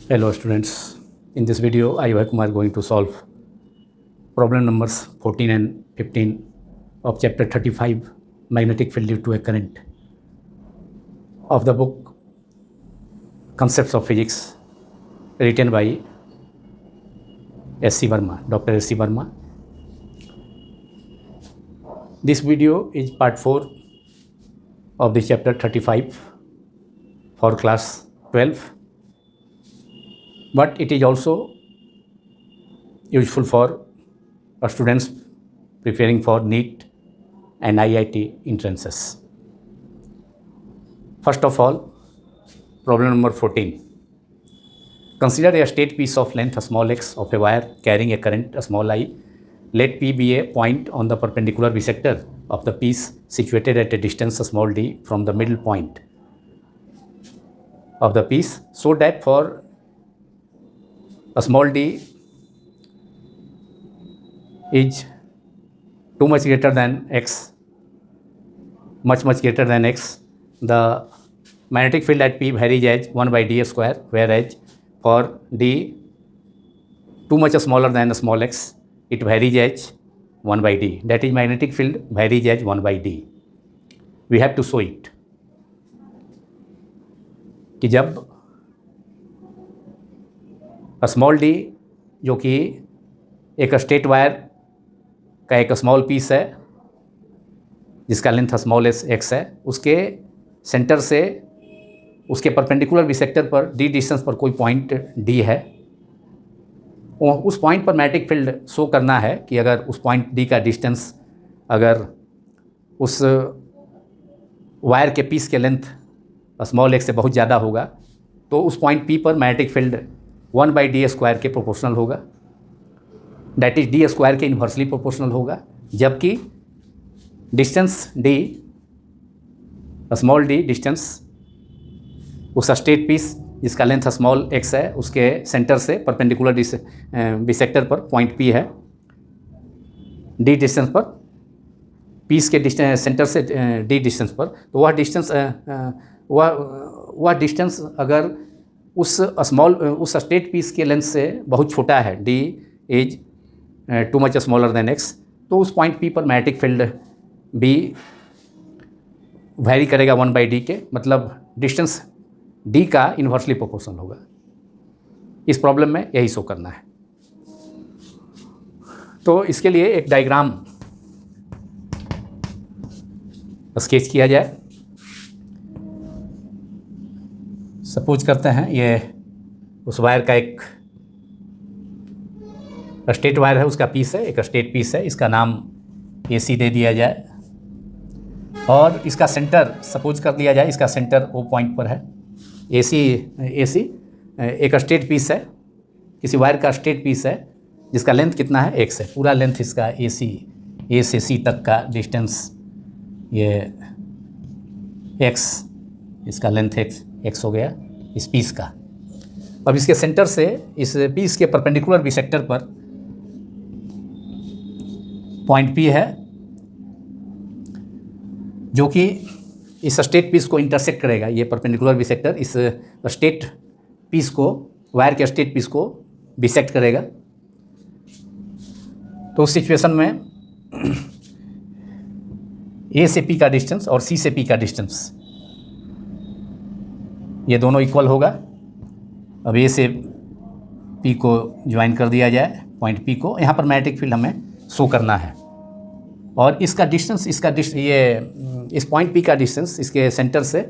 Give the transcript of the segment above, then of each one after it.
Hello students, in this video I Kumar going to solve problem numbers 14 and 15 of chapter 35 magnetic field due to a current of the book Concepts of Physics written by S.C. Verma, Dr. S.C. Verma. This video is part 4 of the chapter 35 for class 12. But it is also useful for students preparing for NEET and IIT entrances. First of all, problem number 14. Consider a straight piece of length small x of a wire carrying a current small I. Let P be a point on the perpendicular bisector of the piece situated at a distance small d from the middle point of the piece, so that for a small d is too much greater than x, much greater than x, the magnetic field at P varies as 1 by d square, whereas for d too much smaller than small x, it varies as 1 by d. That is, magnetic field varies as 1 by d. We have to show it कि जब small D जो कि एक straight wire का एक small piece है जिसका length small x है, उसके सेंटर से उसके परपेंडिकुलर बिसेक्टर पर डी डिस्टेंस पर कोई पॉइंट डी है, उस पॉइंट पर मैग्नेटिक फील्ड शो करना है कि अगर उस पॉइंट डी का डिस्टेंस अगर उस वायर के पीस के लेंथ स्मॉल एक्स से बहुत ज़्यादा होगा तो उस पॉइंट पी पर magnetic field 1 by D square के प्रोपोर्शनल होगा, डैट इज डी स्क्वायर के इन्वर्सली प्रोपोर्शनल होगा, जबकि distance D small D distance उस स्ट्रेट पीस जिसका लेंथ स्मॉल एक्स है उसके सेंटर से परपेंडिकुलर बिसेक्टर पर पॉइंट पी है, डी डिस्टेंस पर पीस के डिस्टेंस सेंटर से डी डिस्टेंस पर, तो वह डिस्टेंस अगर उस स्ट्रेट पीस के लेंथ से बहुत छोटा है, D is too much smaller than x, तो उस पॉइंट पी पर मैग्नेटिक फील्ड भी वैरी करेगा 1 बाई डी के, मतलब डिस्टेंस डी का इन्वर्सली प्रोपोर्शनल होगा। इस प्रॉब्लम में यही शो करना है। तो इसके लिए एक डायग्राम स्केच किया जाए। सपोज करते हैं ये उस वायर का एक स्ट्रेट वायर है, उसका पीस है, एक स्ट्रेट पीस है, इसका नाम AC दे दिया जाए और इसका सेंटर सपोज कर दिया जाए, इसका सेंटर O पॉइंट पर है। AC एक स्ट्रेट पीस है, किसी वायर का स्ट्रेट पीस है जिसका लेंथ कितना है, x है। पूरा लेंथ इसका AC A से C तक का डिस्टेंस ये x, इसका लेंथ x हो गया इस पीस का। अब इसके सेंटर से इस पीस के परपेंडिकुलर बिसेक्टर पर पॉइंट P है जो कि इस स्ट्रेट पीस को इंटरसेक्ट करेगा। ये परपेंडिकुलर बिसेक्टर इस स्ट्रेट पीस को, वायर के स्ट्रेट पीस को बिसेक्ट करेगा। तो उस सिचुएशन में A से P का डिस्टेंस और C से P का डिस्टेंस ये दोनों इक्वल होगा। अब A से P को ज्वाइन कर दिया जाए, पॉइंट P को, यहाँ पर मैग्नेटिक फील्ड हमें शो करना है और इसका डिस्टेंस, ये इस पॉइंट P का डिस्टेंस इसके सेंटर से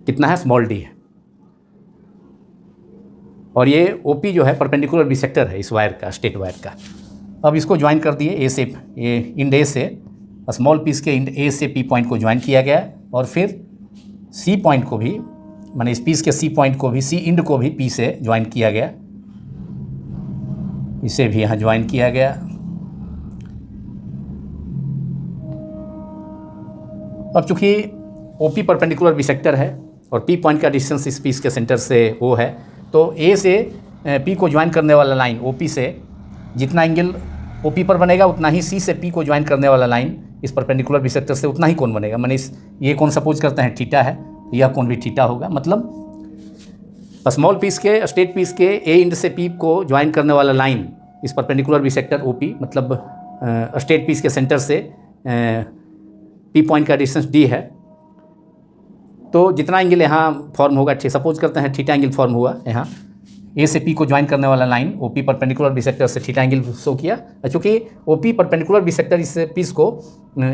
कितना है, स्मॉल d है। और ये OP जो है परपेंडिकुलर बिसेक्टर है इस वायर का, स्ट्रेट वायर का। अब इसको ज्वाइन कर दिए A से, ये इंड A से स्मॉल पीस के इंड A से P पॉइंट को ज्वाइन किया गया और फिर C पॉइंट को भी, माने इस पीस के C पॉइंट को भी, C इंड को भी P से ज्वाइन किया गया, इसे भी यहाँ ज्वाइन किया गया। अब चूँकि OP परपेंडिकुलर बिसेक्टर है और P पॉइंट का डिस्टेंस इस पीस के सेंटर से O है, तो A से P को ज्वाइन करने वाला लाइन OP से जितना एंगल OP पर बनेगा उतना ही C से P को ज्वाइन करने वाला लाइन इस परपेंडिकुलर बिसेक्टर से उतना ही कोण बनेगा। मैंने ये कोण सपोज करते हैं थीटा है, यह कोण भी थीटा होगा। मतलब स्मॉल पीस के स्ट्रेट पीस के ए एंड से पी को ज्वाइन करने वाला लाइन इस परपेंडिकुलर बिसेक्टर ओपी, मतलब स्ट्रेट पीस के सेंटर से पी पॉइंट का डिस्टेंस डी है। तो जितना एंगल यहाँ फॉर्म होगा, सपोज करते हैं थीटा एंगल फॉर्म हुआ यहाँ, ए से पी को ज्वाइन करने वाला लाइन ओपी परपेंडिकुलर बिसेक्टर से थीटा एंगल शो किया। चूँकि ओपी परपेंडिकुलर बिसेक्टर इस पीस को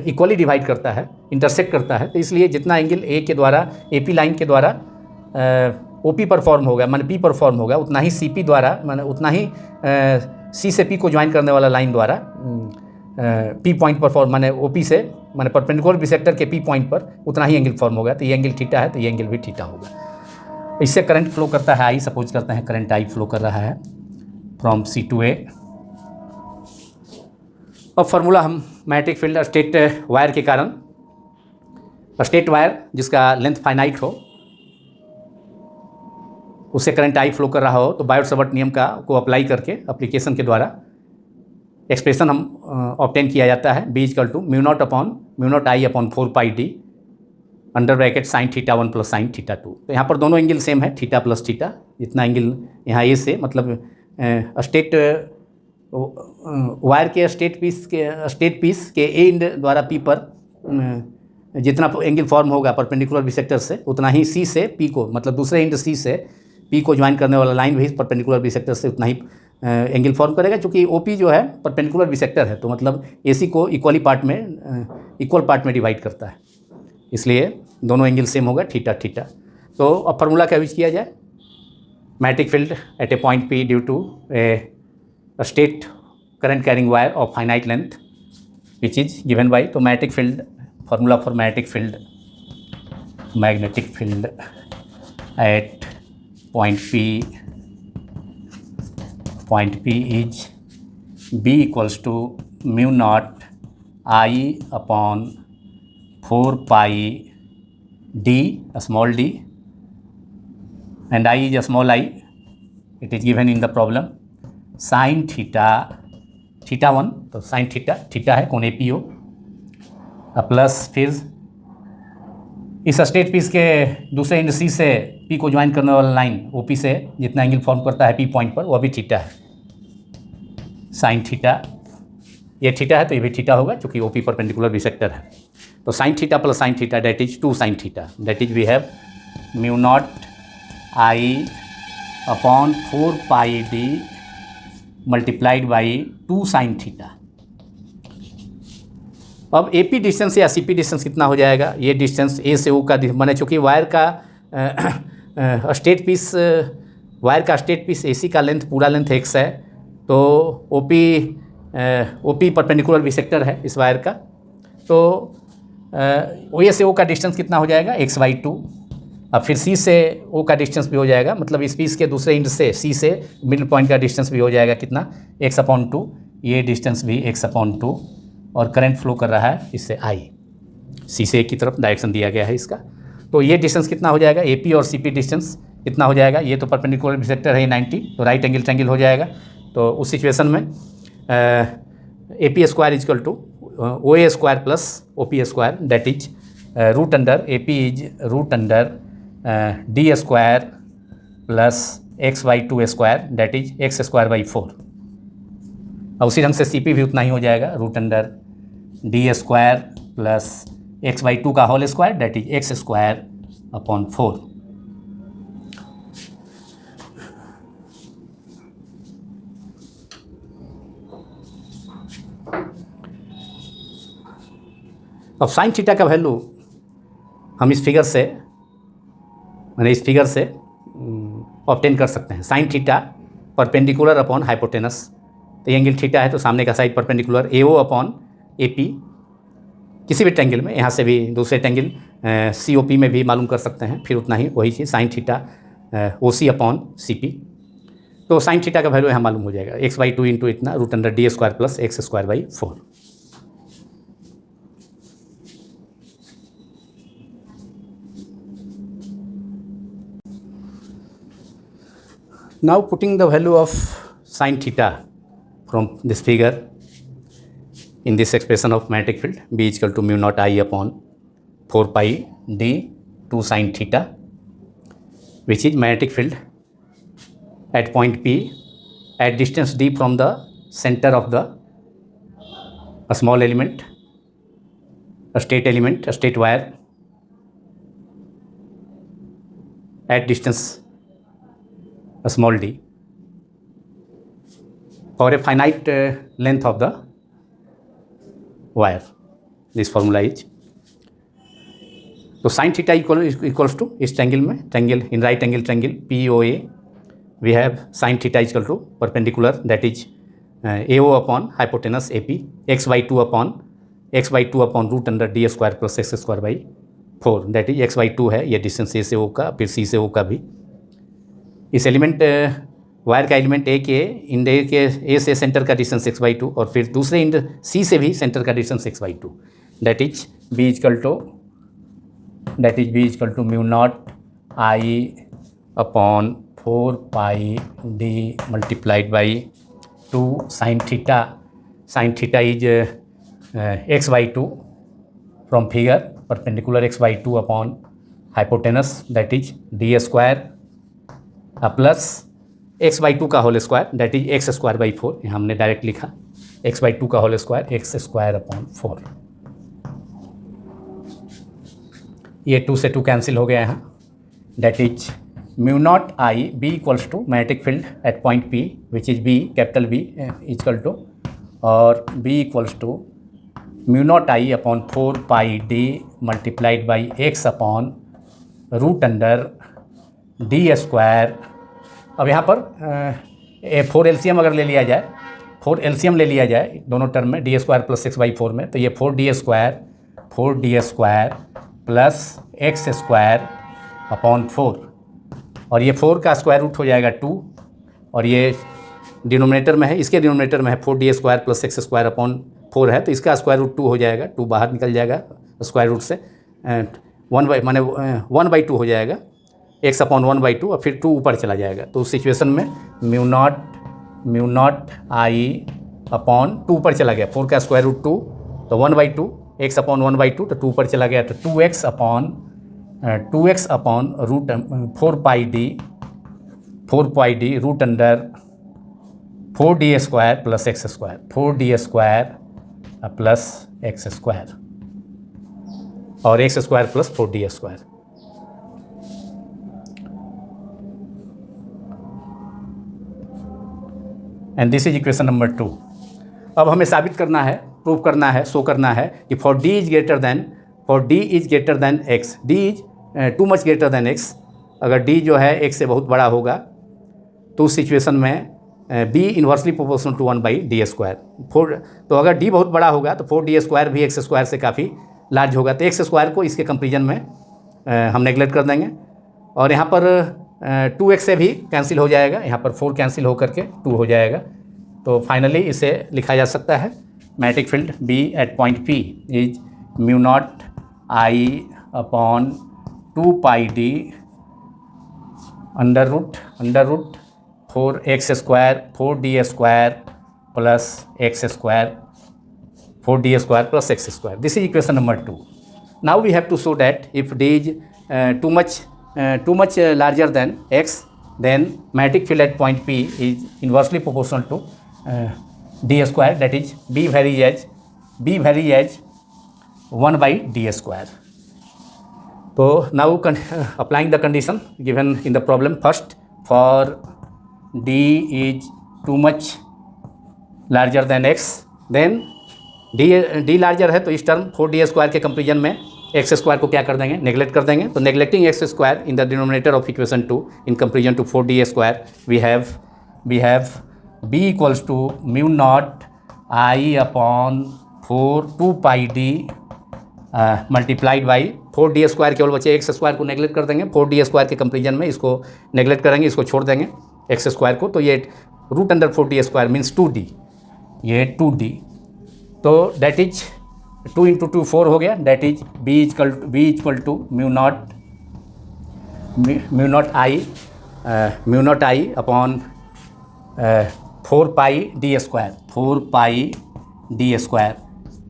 इक्वली डिवाइड करता है, इंटरसेक्ट करता है, तो इसलिए जितना एंगल ए के द्वारा एपी लाइन के द्वारा ओपी पर फॉर्म होगा, माने पी पर फॉर्म होगा, उतना ही सीपी द्वारा, माने उतना ही सी से पी को ज्वाइन करने वाला लाइन द्वारा पी पॉइंट पर फॉर्म, माने ओपी से, माने परपेंडिकुलर बिसेक्टर के पी पॉइंट पर उतना ही एंगल फॉर्म होगा। तो ये एंगल थीटा है, तो ये एंगल भी थीटा होगा। इससे करंट फ्लो करता है आई, सपोज करते हैं करंट आई फ्लो कर रहा है फ्रॉम सी टू ए। अब फार्मूला हम मैग्नेटिक फील्ड स्टेट वायर के कारण, स्टेट वायर जिसका लेंथ फाइनाइट हो, उससे करंट आई फ्लो कर रहा हो, तो बायोट-सावर्ट नियम को अप्लाई करके एप्लीकेशन के द्वारा एक्सप्रेशन हम ऑब्टेन किया जाता है। B equal to mu not I upon 4 pi D under bracket sine theta 1 plus sine theta 2। तो यहाँ पर दोनों एंगल सेम है, थीटा प्लस थीटा। जितना एंगल यहाँ ए से, मतलब स्टेट वायर के स्टेट पीस के ए एंड द्वारा पी पर जितना एंगल फॉर्म होगा परपेंडिकुलर बिसेक्टर से, उतना ही सी से पी को, मतलब दूसरे एंड सी से पी को ज्वाइन करने वाला लाइन भी परपेंडिकुलर बिसेक्टर से उतना ही एंगल फॉर्म करेगा। क्योंकि ओपी जो है परपेंडिकुलर बिसेक्टर है, तो मतलब एसी को इक्वल पार्ट में डिवाइड करता है, इसलिए दोनों एंगल सेम होगा, थीटा थीटा। तो अब फार्मूला क्या यूज किया जाए, magnetic field at a point P due to a straight current carrying wire of finite length which is given by. तो magnetic field, formula for magnetic field at point P is B equals to mu naught I upon 4 pi d, a small d, and I is a small I. It is given in the problem. Sin theta 1, तो sin theta है, कोण APO, plus फिर इस straight piece के दूसरे and सी से P को join करने वाला लाइन ओपी से जितना एंगल फॉर्म करता है पी पॉइंट पर, वह भी थीटा है, साइन थीटा। ये थीटा है तो ये भी थीटा होगा, क्योंकि ओपी परपेंडिकुलर बिसेक्टर है। तो sine theta plus sine theta that is 2 sine theta, that is we have mu not I upon 4 pi D multiplied by 2 sine theta. अब एपी डिस्टेंस या सीपी डिस्टेंस कितना हो जाएगा, ये डिस्टेंस ए से ओ का माने, चूँकि वायर का स्ट्रेट पीस एसी का लेंथ, पूरा लेंथ x है, तो ओपी परपेंडिकुलर बिसेक्टर है इस वायर का, तो ओ ए से ओ का डिस्टेंस कितना हो जाएगा, x/2। अब फिर सी से ओ का डिस्टेंस भी हो जाएगा, मतलब इस पीस के दूसरे एंड से सी से मिडिल पॉइंट का डिस्टेंस भी हो जाएगा कितना, x/2। ये डिस्टेंस भी x/2, और करंट फ्लो कर रहा है इससे आई, सी से ए की तरफ डायरेक्शन दिया गया है इसका। तो ये डिस्टेंस कितना हो जाएगा, एपी और सीपी डिस्टेंस कितना हो जाएगा, ये तो परपेंडिकुलर बिसेक्टर है 90, तो राइट एंगल ट्रायंगल हो जाएगा। तो उस सिचुएशन में AP square equal to OA square plus OP square, that is root under AP is root under D square plus x/2 square, that is x²/4। और उसी ढंग से CP भी उतना ही हो जाएगा, root under D square plus x/2 का whole square, that is x²/4। अब साइन थीटा का वैल्यू हम इस फिगर से ऑब्टेन कर सकते हैं। Sine theta perpendicular upon hypotenuse, तो ये एंगल थीटा है तो सामने का side perpendicular AO upon AP, किसी भी ट्रायंगल में, यहाँ से भी दूसरे ट्रायंगल COP में भी मालूम कर सकते हैं, फिर उतना ही वही चीज़ sine theta OC upon CP। तो साइन थीटा का वैल्यू यहाँ मालूम हो जाएगा, x/2 इंटू इतना root under D square plus x²/4। Now putting the value of sin theta from this figure, in this expression of magnetic field, B is equal to mu naught I upon 4 pi d 2 sin theta, which is magnetic field at point P at distance d from the center of the a small element, a state element, a state wire at distance a small d for a finite length of the wire. This formula is, तो sin theta equals to इस triangle में, triangle in right angle triangle POA, we have sin theta is equal to perpendicular, that is AO upon hypotenuse AP, x by 2 upon root under d square plus x square by 4, that is x by 2 है ये distance A से O का, फिर C से O का भी. इस element wire का एलिमेंट A के इन के A से सेंटर का डिस्टेंस x by 2 और फिर दूसरे इन C से भी सेंटर का distance x by 2, that is B is equal to mu naught I upon 4 pi d multiplied by 2 sin theta. Sin theta is x by 2 from figure, perpendicular x by 2 upon hypotenuse, that is d square plus x by 2 का whole square, that is x square by 4. यहाँ हमने direct लिखा x by 2 का whole square, x square upon 4. ये 2 से 2 cancel हो गया यहाँ, that is mu naught I B equals to magnetic field at point P, which is B, capital B is equal to, और B equals to mu naught I upon 4 pi d multiplied by x upon root under d square. अब यहाँ पर 4 LCM अगर ले लिया जाए, 4 LCM ले लिया जाए दोनों टर्म में, d square plus x by 4 में, तो ये 4d square plus x square upon 4, और ये 4 का स्क्वायर रूट हो जाएगा 2, और ये डिनोमिनेटर में है, इसके डिनोमिनेटर में है 4d square plus x square upon 4 है, तो इसका स्क्वायर रूट 2 हो जाएगा, 2 बाहर निकल जाएगा स्क्वायर रूट से, 1/2 हो जाएगा, x अपॉन 1/2 और फिर 2 ऊपर चला जाएगा. तो उस सिचुएशन में म्यू नॉट आई अपॉन 2 ऊपर चला गया, 4 का स्क्वायर रूट 2, तो 1/2, x अपॉन 1/2, तो 2 ऊपर चला गया, तो 2x upon root 4 pi D root under 4d square plus x square, 4d square plus x square और x square plus 4d square. And this is equation number 2. अब हमें साबित करना है, प्रूव करना है, शो करना है कि for d is greater than x, d is too much greater than x, अगर d जो है x से बहुत बड़ा होगा तो उस सिचुएशन में b inversely proportional to 1/d square. तो अगर d बहुत बड़ा होगा तो 4d स्क्वायर भी x स्क्वायर से काफ़ी लार्ज होगा, तो x स्क्वायर को इसके कंपेरिजन में हम नेगलेक्ट कर देंगे, और यहाँ पर 2x से भी कैंसिल हो जाएगा, यहाँ पर 4 कैंसिल होकर के 2 हो जाएगा. तो फाइनली इसे लिखा जा सकता है, magnetic field B at point P is mu naught I upon 2 pi d under root 4x square 4d square plus x square 4d square plus x square. This is equation number 2. Now we have to show that if d is too much larger than x, then magnetic field at point P is inversely proportional to d square, that is B varies as 1/d square. So now applying the condition given in the problem, first for d is too much larger than x, then d larger है तो इस term 4d square के comparison में x square को क्या कर देंगे, neglect कर देंगे. तो neglecting x square in the denominator of equation 2 in comparison to 4d square, we have b equals to mu naught I upon 2 pi d multiplied by 4d square केवल बचे, x square को neglect कर देंगे, 4d square के comparison में इसको neglect करेंगे, इसको छोड़ देंगे एक्स स्क्वायर को, तो ये root under 4d square means 2d, ये 2d. तो डेट इज 2 इंटू 2 4 हो गया, that is b equal to mu naught I upon 4 pi d square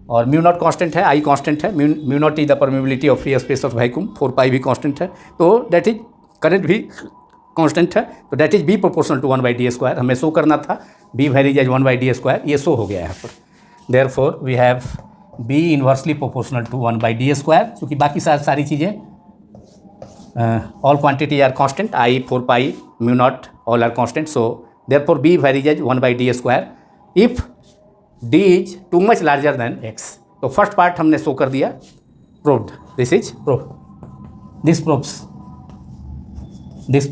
और म्यू नॉट कांस्टेंट है, आई कांस्टेंट है, mu naught is the permeability of free space of vacuum, 4 pi भी constant है, तो that is current भी constant है, तो that is B proportional to 1/d²। हमें शो करना था बी वेरीज एज 1/d², ये शो हो गया यहाँ पर। Therefore we have B inversely proportional to 1/d², क्योंकि बाकी सारी चीज़ें all quantity are constant, I, 4 pi, mu naught, all are constant, so therefore B varies as 1/d² if D is too much larger than x। तो first part हमने show कर दिया, proved, this is proved, this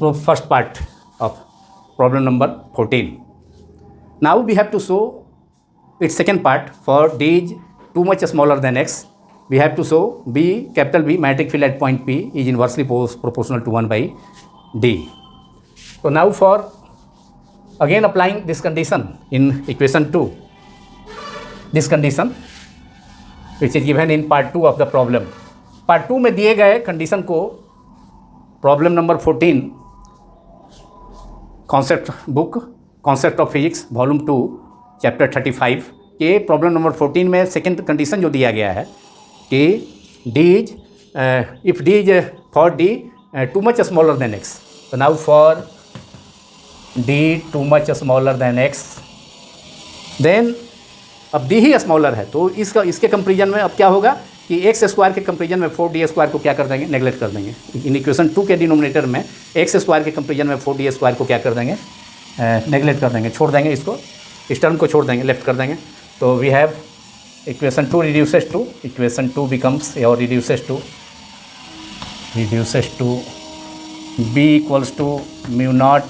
proves first part of problem number 14। now we have to show its second part, for D is too much smaller than x, we have to show B, capital B, magnetic field at point P is inversely proportional to 1/d। So now for again applying this condition in equation 2, this condition which is given in part 2 of the problem, part 2 में दिए गए condition को problem number 14 concept book concept of physics volume 2 chapter 35 के problem number 14 में second condition जो दिया गया है कि D is if D is for D too much smaller than x, so now for D too much smaller than x, then अब D ही smaller है, तो इसके कंपेरिजन में अब क्या होगा कि x² के कंपेरिजन में 4d² को क्या कर देंगे, नेगलेक्ट कर देंगे। इन इक्वेशन 2 के डिनोमिनेटर में x² के कंपेरिजन में 4d² को क्या कर देंगे, नेगलेक्ट कर देंगे, छोड़ देंगे, इसको इस टर्म को छोड़ देंगे, लेफ्ट कर देंगे। तो we have equation 2 reduces to, equation 2 becomes or reduces to B equals to mu naught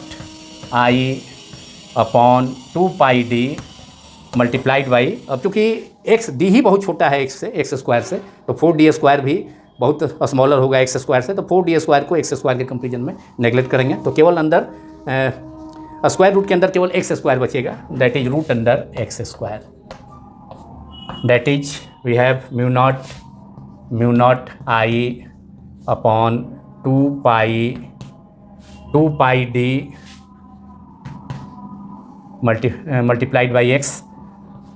I upon 2 pi D multiplied by, अब चूँकि x D ही बहुत छोटा है x² से, तो 4d² भी बहुत स्मॉलर होगा x² से, तो 4d² को x² के कंपेरिजन में नेगलेक्ट करेंगे, तो केवल अंदर स्क्वायर रूट के अंदर केवल x² बचेगा, that is root under x²। that is we have mu naught I upon 2 pi D multiplied by x।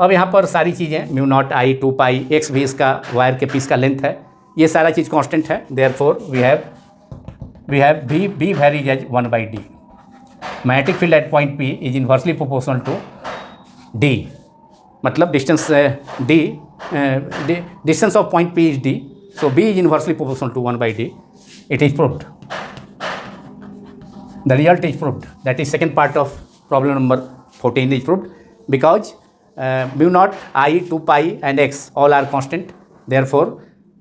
अब यहाँ पर सारी चीज़ें mu naught I 2 pi x भी इसका वायर के पीस का लेंथ है, ये सारा चीज़ कांस्टेंट है, therefore we have B varies as 1/d। Magnetic field at point P is inversely proportional to D, मतलब distance distance of point P is D, so B is inversely proportional to 1/d। It is proved, the result is proved, that is second part of problem number 14 is proved, because mu naught I 2 pi and x all are constant, therefore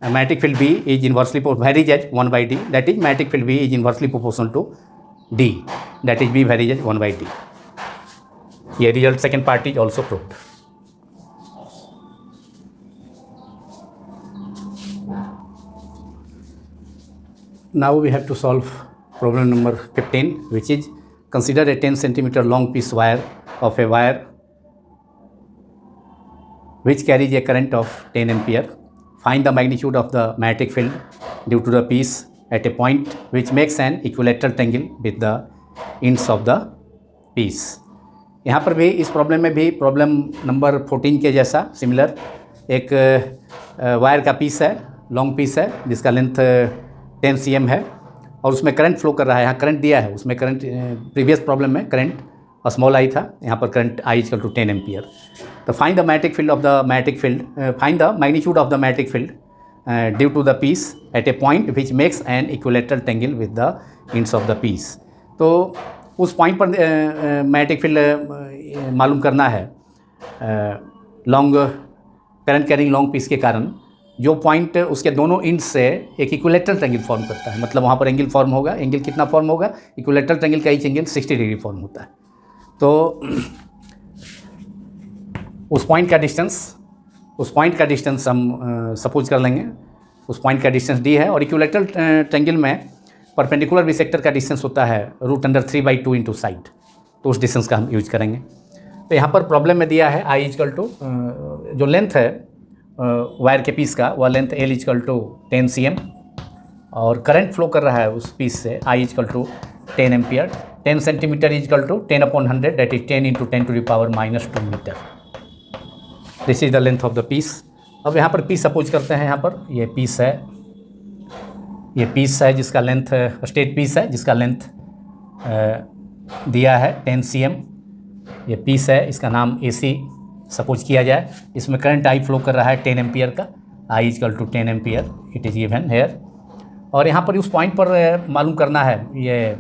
magnetic field B is inversely varies as 1/d, that is magnetic field B is inversely proportional to D, that is B varies as 1/d। ये result second part is also proved. Now we have to solve problem number 15, which is consider a 10 centimeter long piece wire of a wire which carries a current of 10 ampere. Find the magnitude of the magnetic field due to the piece at a point which makes an equilateral triangle with the ends of the piece। यहाँ पर भी इस problem में भी problem number 14 के जैसा similar एक wire का पीस है, लॉन्ग पीस है, जिसका लेंथ 10 cm है और उसमें करंट फ्लो कर रहा है। यहाँ करंट दिया है, उसमें करंट प्रीवियस प्रॉब्लम में करंट स्मॉल आई था, यहाँ पर current I equal to 10 ampere. तो find the magnetic field of the magnetic field, find the magnitude of the magnetic field due to the piece at a point which makes an equilateral triangle with the ends of the piece. तो उस point पर magnetic field मालूम करना है long current carrying long piece के कारण, जो point उसके दोनों एंड से एक इक्विलेटरल ट्रायंगल फॉर्म करता है, मतलब वहाँ पर एंगल फॉर्म होगा। एंगल कितना फॉर्म होगा, इक्विलेटरल ट्रायंगल का ईच एंगल 60 डिग्री फॉर्म होता है। तो उस पॉइंट का डिस्टेंस हम सपोज कर लेंगे, उस पॉइंट का डिस्टेंस D है और इक्विलेटरल ट्रायंगल में परपेंडिकुलर बिसेक्टर का डिस्टेंस होता है √3/2 इंटू साइड, तो उस डिस्टेंस का हम यूज करेंगे। तो यहाँ पर प्रॉब्लम में दिया है I इक्वल टू जो लेंथ है वायर के पीस का, वह length L equal to 10 cm और करंट फ्लो कर रहा है उस पीस से I equal to 10 ampere. 10 centimetre equal to 10/100, that is 10 × 10⁻⁻² metre. This is the length of the piece अब यहाँ पर पीस सपोज करते हैं, यहाँ पर ये पीस है जिसका लेंथ स्ट्रेट पीस है जिसका लेंथ दिया है 10 cm। ये पीस है, इसका नाम AC सपोज किया जाए। इसमें करंट I फ्लो कर रहा है 10 एम्पियर का, I = 10 ampere it is given here. और यहाँ पर उस पॉइंट पर मालूम करना है ये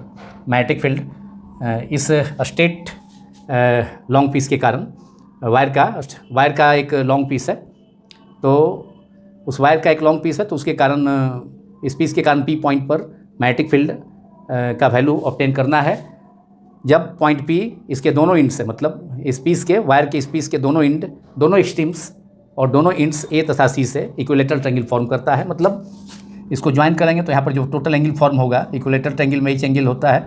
मैग्नेटिक फील्ड इस स्ट्रेट लॉन्ग पीस के कारण। वायर का एक लॉन्ग पीस है, तो उस वायर का एक लॉन्ग पीस है, तो उसके कारण इस पीस के कारण P पॉइंट पर मैग्नेटिक फील्ड का वैल्यू ऑब्टेन करना है जब पॉइंट P इसके दोनों एंड से, मतलब इस पीस के वायर के इस पीस के दोनों एंड, दोनों एक्सट्रीम्स और दोनों एंड्स A तथा C से इक्विलेटरल ट्रायंगल फॉर्म करता है। मतलब इसको ज्वाइन करेंगे तो यहाँ पर जो टोटल एंगल फॉर्म होगा, इक्विलेटरल ट्रायंगल में ईच एंगल होता है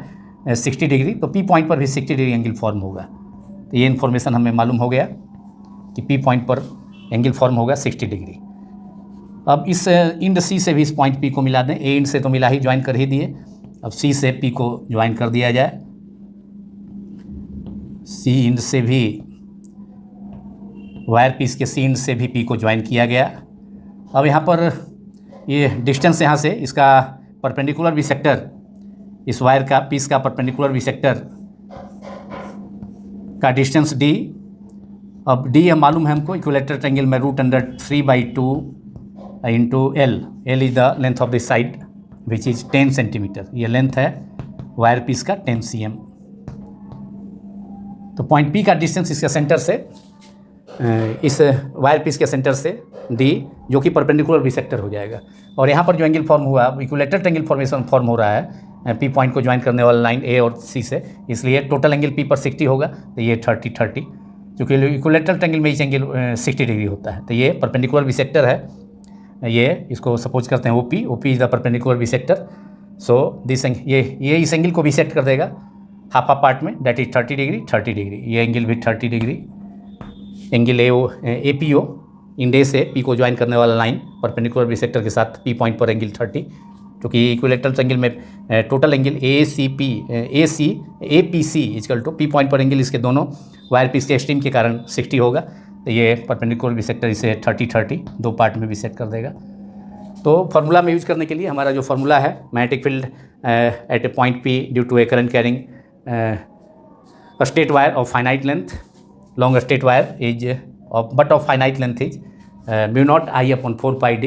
60 डिग्री, तो P पॉइंट पर भी 60 डिग्री एंगल फॉर्म होगा। तो ये इन्फॉर्मेशन हमें मालूम हो गया कि P पॉइंट पर एंगल फॉर्म होगा 60 डिग्री। अब इस एंड C से भी इस पॉइंट P को मिला दें। A एंड से तो मिला ही, ज्वाइन कर ही दिए। अब C से P को ज्वाइन कर दिया जाए। C एंड से भी वायर पीस के C एंड से भी P को ज्वाइन किया गया। अब यहाँ पर ये डिस्टेंस यहाँ से इसका परपेंडिकुलर बिसेक्टर, इस वायर का पीस का परपेंडिकुलर बिसेक्टर का डिस्टेंस D। अब D मालूम है हमको, इक्विलेटरल ट्रायंगल में √3/2 into L is the length of this side which is 10 centimetre. ये लेंथ है वायर पीस का 10 cm। तो पॉइंट P का डिस्टेंस इसके सेंटर से, इस वायर पीस के सेंटर से D, जो कि परपेंडिकुलर बिसेक्टर हो जाएगा। और यहाँ पर जो एंगल फॉर्म हुआ, इक्विलेटरल ट्रायंगल फॉर्मेशन फॉर्म हो रहा है P पॉइंट को ज्वाइन करने वाला लाइन A और C से, इसलिए टोटल एंगल P पर 60 होगा। तो ये 30 क्योंकि इक्विलेटरल ट्रायंगल में ईच एंगल 60 डिग्री होता है। तो ये परपेंडिकुलर बिसेक्टर है, ये इसको सपोज करते हैं OP is the perpendicular bisector. So this ये इस एंगल को बिसेक्ट कर देगा हाफ पार्ट में, दैट इज 30 डिग्री। ये एंगल भी 30 डिग्री, एंगल APO इन डे से P को ज्वाइन करने वाला लाइन परपेंडिकुलर बिसेक्टर के साथ P पॉइंट पर एंगल 30, क्योंकि इक्विलेटरल ट्रायंगल में total angle APC = P point पर एंगल इसके दोनों वायर पीस के एक्सट्रीम के कारण 60 होगा। तो ये परपेंडिकुलर बिसेक्टर इसे 30 दो पार्ट में बिसेक्ट कर देगा। तो फार्मूला में यूज करने के लिए हमारा जो फार्मूला है, magnetic field at a point P due to a current carrying a straight wire of finite length, long straight wire is but of finite length is mu naught I upon 4πd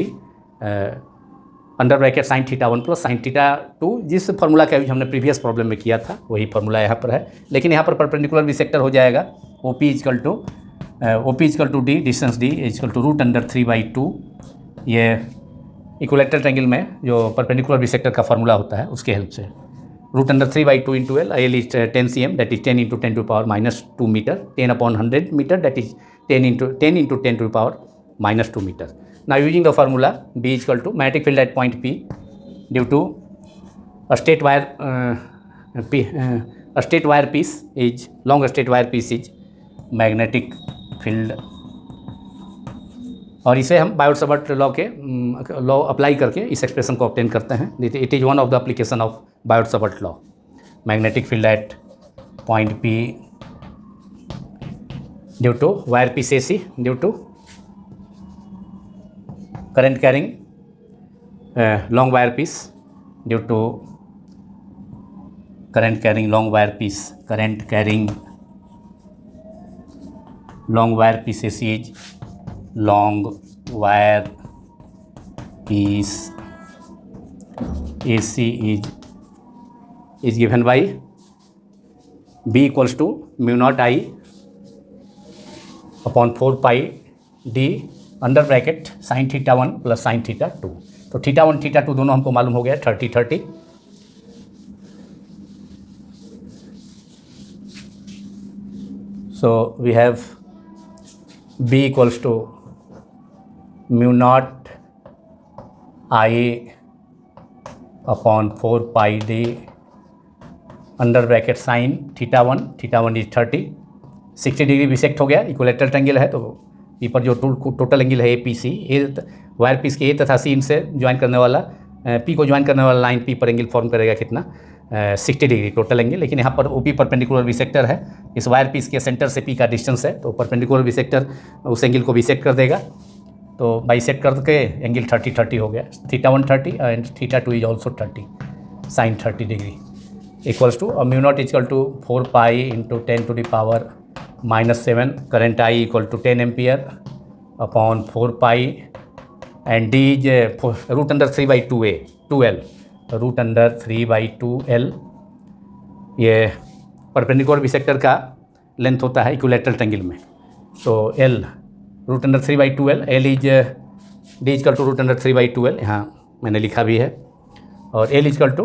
under bracket sin θ1 plus sin θ2। जिस formula का use हमने previous problem में किया था वही formula यहाँ पर है, लेकिन यहाँ पर परपेंडिकुलर बिसेक्टर हो जाएगा OP = D, डिस्टेंस D = √3/2। ये इक्विलेटरल ट्रायंगल में जो परपेंडिकुलर बिसेक्टर का फार्मूला होता है उसके हेल्प से √3/2 into L is 10 cm, that is 10 × 10⁻² metre, 10/100 metre, that is 10 × 10⁻² metre. Now using the formula B = magnetic field at point P due to a straight wire piece is long straight wire piece is magnetic field। और इसे हम Biot-Savart law apply करके इस expression को obtain करते हैं। It is one of the application of Biot Savart law. Magnetic field at point P due to wire piece AC due to current carrying long wire piece due to current carrying long wire piece AC is long wire piece AC is given by B equals to mu naught I upon 4πd under bracket sin θ1 plus sin θ2। तो θ1 θ2 दोनों हमको मालूम हो गया 30। So we have B = mu naught I upon 4πd under bracket sin θ1 is 30, 60 degree bisect हो गया। Equilateral triangle है तो P पर जो टोटल एंगल है APC, वायर पीस के A तथा C से ज्वाइन करने वाला P को ज्वाइन करने वाला लाइन P पर एंगल फॉर्म करेगा कितना 60 डिग्री टोटल एंगल। लेकिन यहाँ पर OP परपेंडिकुलर बिसेक्टर है, इस वायर पीस के सेंटर से P का डिस्टेंस है, तो परपेंडिकुलर बिसेक्टर उस एंगल को बिसेक्ट कर देगा। तो बाइसेक्ट करके एंगल 30 हो गया, θ1 30 and θ2 is also 30 sin 30 degree equals to mu naught equal to 4 pi into 10 to the power -7 current I equal to 10 ampere upon 4 pi and D is √3/2L √3/2L। ये perpendicular बिसेक्टर का length होता है equilateral triangle में, तो L √3/2L, L is D equal to √3/2L, यहाँ मैंने लिखा भी है, और L इक्वल टू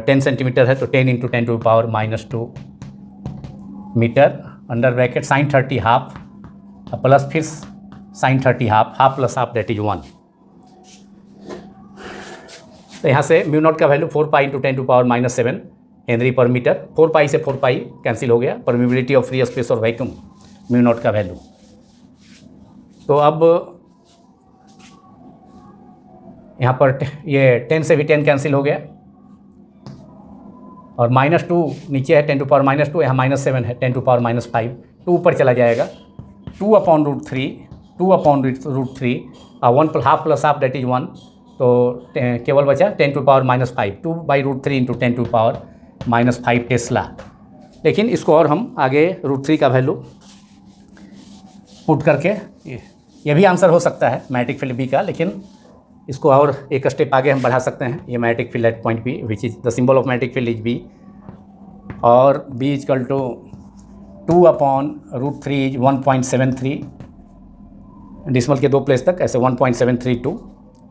10 सेंटीमीटर है तो 10 into 10 to power -2 metre under bracket sin 30 half plus फिर sin 30 half plus half that is 1। तो यहाँ से म्यू नॉट का value 4 pi into 10 to power -7 henry per metre, 4 pi से 4 पाई कैंसिल हो गया, परमिबिलिटी ऑफ फ्री स्पेस और vacuum mu naught का वैल्यू। तो अब यहाँ पर ये 10 से भी 10 कैंसिल हो गया और -2 नीचे है 10 टू पावर -2, यहाँ -7 है 10 टू पावर -5, 2 ऊपर चला जाएगा 2/√3 और 1 half plus half that is 1, तो केवल बचा 10 to power -5, 2/√3 into 10 to power -5 tesla. लेकिन इसको और हम आगे √3 का वैल्यू पुट करके ये भी आंसर हो सकता है मैग्नेटिक फील्ड बी का, लेकिन इसको और एक स्टेप आगे हम बढ़ा सकते हैं। ये magnetic field at point B which is the symbol of magnetic field is B, और B equal to 2/√3 is 1.73, decimal के 2 प्लेस तक ऐसे 1.732,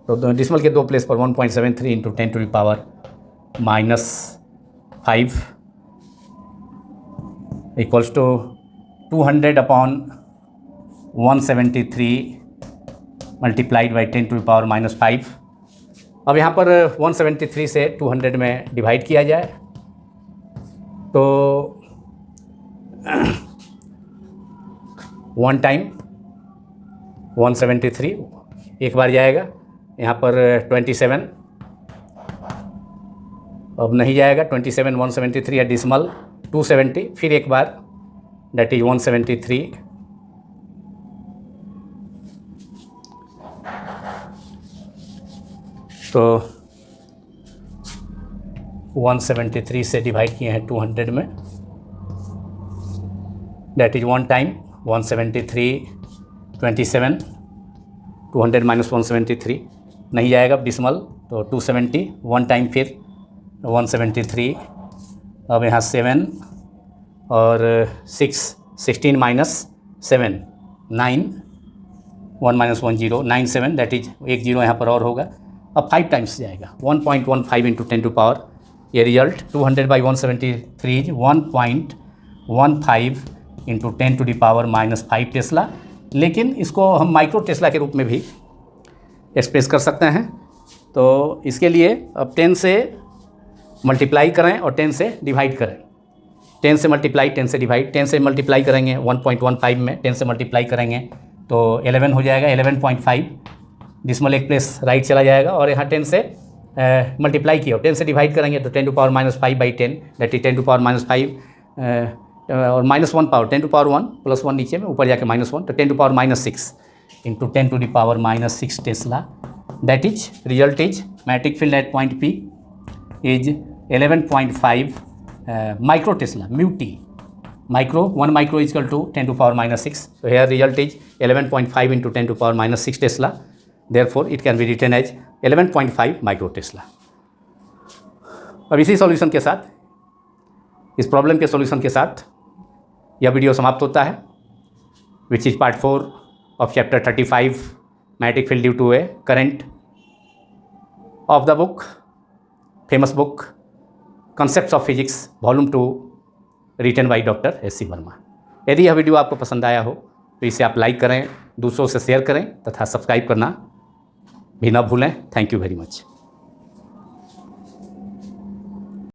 तो डिसमल के 2 प्लेस पर 1.73 into 10 to the power -5 equals to 200/173 multiplied by 10 to the power -5। अब यहाँ पर 173 से 200 में डिवाइड किया जाए तो 1 टाइम 173 एक बार जाएगा, यहाँ पर 27 अब नहीं जाएगा, 27 173 या डिसमल 270, फिर एक बार दैट इज 173, तो 173 से डिवाइड किए हैं 200 में, दैट इज 1 टाइम 173 27 200 माइनस 173 नहीं जाएगा डिसमल, तो 270 1 टाइम फिर 173, अब यहाँ 7 और 16 माइनस 7 9 1 माइनस 1 0 9 7 दैट इज 1 0 यहाँ पर और होगा। अब 5 टाइम्स जाएगा 1.15 इंटू 10 टू पावर, ये result 200/173 is 1.15 into 10 to the power -5 tesla. लेकिन इसको हम माइक्रो टेस्ला के रूप में भी एक्सप्रेस कर सकते हैं। तो इसके लिए अब 10 से मल्टीप्लाई करें और 10 से डिवाइड करें, 10 से मल्टीप्लाई 10 से डिवाइड, 10 से मल्टीप्लाई करेंगे 1.15 में 10 से मल्टीप्लाई करेंगे तो 11 हो जाएगा, 11.5 डिसमल एक प्लेस राइट चला जाएगा, और यहाँ 10 से मल्टीप्लाई किया और 10 से डिवाइड करेंगे तो 10 to power -5/10 that is 10 to power -5 और -1 पावर 10 टू पावर 1 प्लस 1 नीचे में ऊपर जाके -1, तो 10 to power -6 into 10 to the power -6 tesla. That is result is magnetic field at point P is 11.5 micro tesla mu T, micro 1 micro is equal to 10 to power -6, तो here result is 11.5 into 10 to power -6 tesla, therefore it can be written as 11.5 micro tesla. अब इसी solution के साथ, इस problem के solution के साथ यह वीडियो समाप्त होता है, which is part 4 of chapter 35 magnetic field due to a current of the book, famous book concepts of physics volume 2 written by doctor S.C. Verma. यदि यह वीडियो आपको पसंद आया हो तो इसे आप लाइक करें, दूसरों से शेयर करें तथा सब्सक्राइब करना भी ना भूलें। Thank you very much.